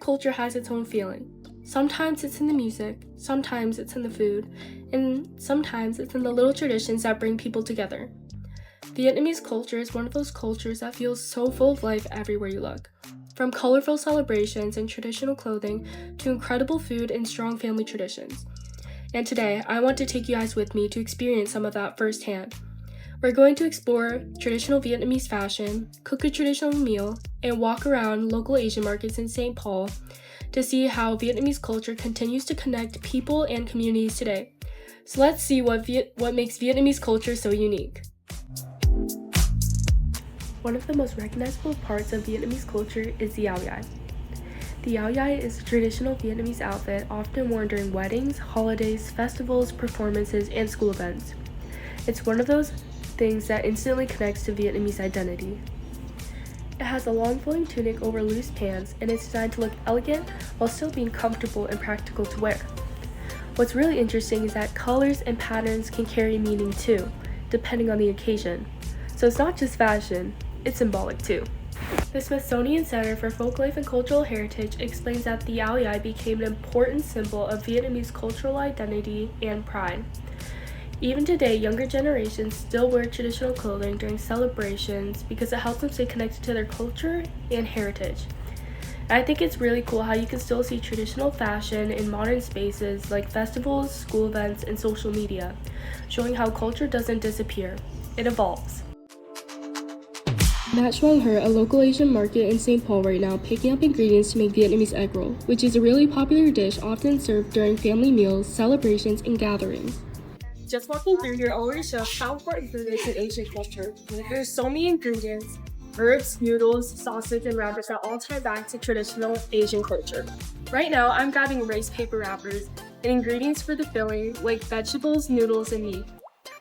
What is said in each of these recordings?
culture has its own feeling. Sometimes it's in the music, sometimes it's in the food, and sometimes it's in the little traditions that bring people together. Vietnamese culture is one of those cultures that feels so full of life everywhere you look. From colorful celebrations and traditional clothing to incredible food and strong family traditions. And today, I want to take you guys with me to experience some of that firsthand. We're going to explore traditional Vietnamese fashion, cook a traditional meal, and walk around local Asian markets in St. Paul to see how Vietnamese culture continues to connect people and communities today. So let's see what makes Vietnamese culture so unique. One of the most recognizable parts of Vietnamese culture is the áo dài. The áo dài is a traditional Vietnamese outfit often worn during weddings, holidays, festivals, performances, and school events. It's one of those things that instantly connects to Vietnamese identity. It has a long flowing tunic over loose pants, and it's designed to look elegant while still being comfortable and practical to wear. What's really interesting is that colors and patterns can carry meaning too, depending on the occasion. So it's not just fashion, it's symbolic too. The Smithsonian Center for Folklife and Cultural Heritage explains that the áo dài became an important symbol of Vietnamese cultural identity and pride. Even today, younger generations still wear traditional clothing during celebrations because it helps them stay connected to their culture and heritage. And I think it's really cool how you can still see traditional fashion in modern spaces like festivals, school events, and social media, showing how culture doesn't disappear, it evolves. I'm at Chuang Her, a local Asian market in St. Paul right now, picking up ingredients to make Vietnamese egg roll, which is a really popular dish often served during family meals, celebrations, and gatherings. Just walking through here already shows how important food is in Asian culture. There's so many ingredients, herbs, noodles, sausage, and wrappers that all tie back to traditional Asian culture. Right now, I'm grabbing rice paper wrappers and ingredients for the filling like vegetables, noodles, and meat.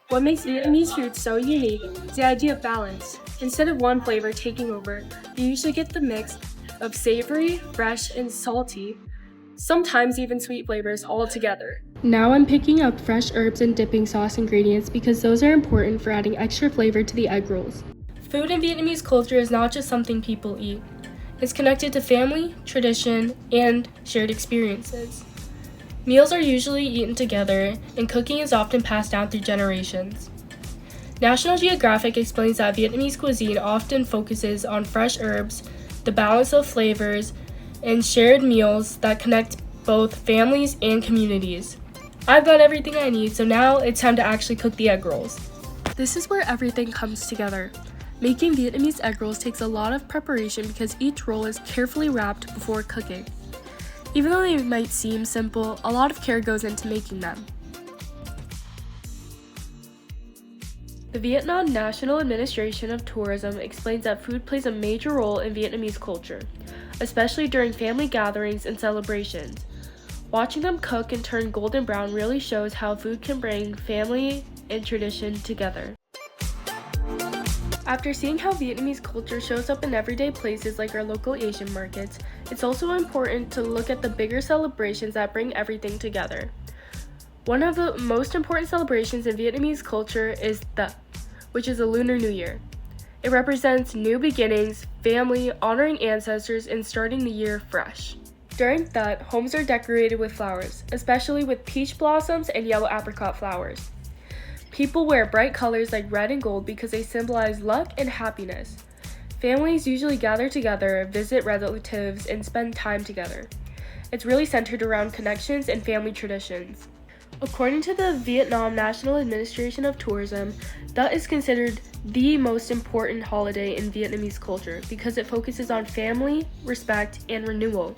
What makes Vietnamese food so unique is the idea of balance. Instead of one flavor taking over, you usually get the mix of savory, fresh, and salty, sometimes even sweet flavors all together. Now I'm picking up fresh herbs and dipping sauce ingredients because those are important for adding extra flavor to the egg rolls. Food in Vietnamese culture is not just something people eat. It's connected to family, tradition, and shared experiences. Meals are usually eaten together, and cooking is often passed down through generations. National Geographic explains that Vietnamese cuisine often focuses on fresh herbs, the balance of flavors, and shared meals that connect both families and communities. I've got everything I need, so now it's time to actually cook the egg rolls. This is where everything comes together. Making Vietnamese egg rolls takes a lot of preparation because each roll is carefully wrapped before cooking. Even though they might seem simple, a lot of care goes into making them. The Vietnam National Administration of Tourism explains that food plays a major role in Vietnamese culture, especially during family gatherings and celebrations. Watching them cook and turn golden brown really shows how food can bring family and tradition together. After seeing how Vietnamese culture shows up in everyday places like our local Asian markets, it's also important to look at the bigger celebrations that bring everything together. One of the most important celebrations in Vietnamese culture is Tet, which is the Lunar New Year. It represents new beginnings, family, honoring ancestors, and starting the year fresh. During Tet, homes are decorated with flowers, especially with peach blossoms and yellow apricot flowers. People wear bright colors like red and gold because they symbolize luck and happiness. Families usually gather together, visit relatives, and spend time together. It's really centered around connections and family traditions. According to the Vietnam National Administration of Tourism, Tet is considered the most important holiday in Vietnamese culture because it focuses on family, respect, and renewal.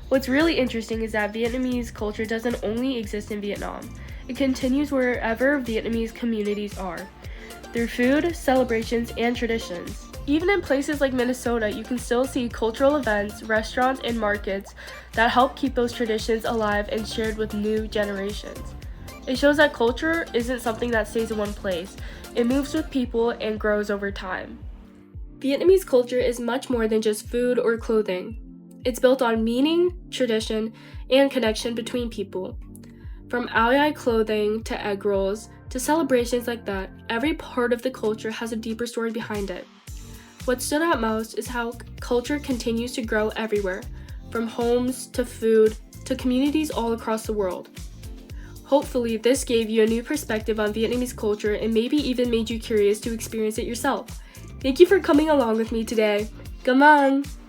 What's really interesting is that Vietnamese culture doesn't only exist in Vietnam. It continues wherever Vietnamese communities are, through food, celebrations, and traditions. Even in places like Minnesota, you can still see cultural events, restaurants, and markets that help keep those traditions alive and shared with new generations. It shows that culture isn't something that stays in one place. It moves with people and grows over time. Vietnamese culture is much more than just food or clothing. It's built on meaning, tradition, and connection between people. From áo dài clothing to egg rolls to celebrations like that, every part of the culture has a deeper story behind it. What stood out most is how culture continues to grow everywhere, from homes to food to communities all across the world. Hopefully, this gave you a new perspective on Vietnamese culture and maybe even made you curious to experience it yourself. Thank you for coming along with me today. Cảm ơn!